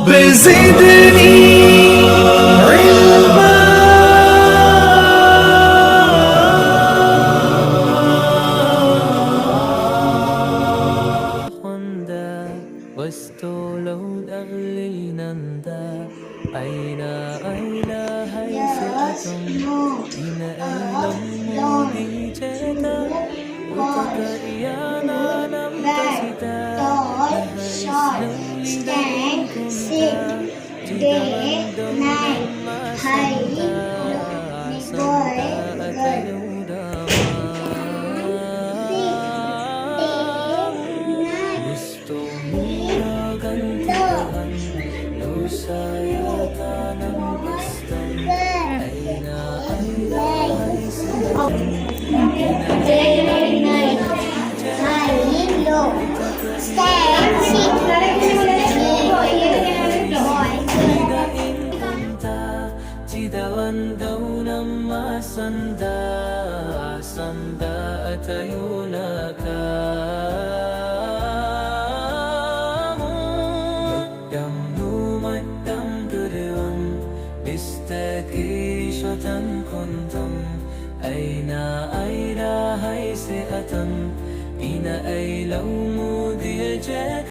بزدني علما واستولوا أغلينندا أين هيسأتم إن أيلم مودي جتا وتكريانا نمتستا نهيسلم كنتا جداندم نما سنتا سنتا أتيودا gusto mo gantihan lusayata ng gustong ay naay sa Cidawan daw ng masanda Sanda at ayuna ka İstekişotan kuntum Ayna ayda haysiatan İna aylaw mo diyecek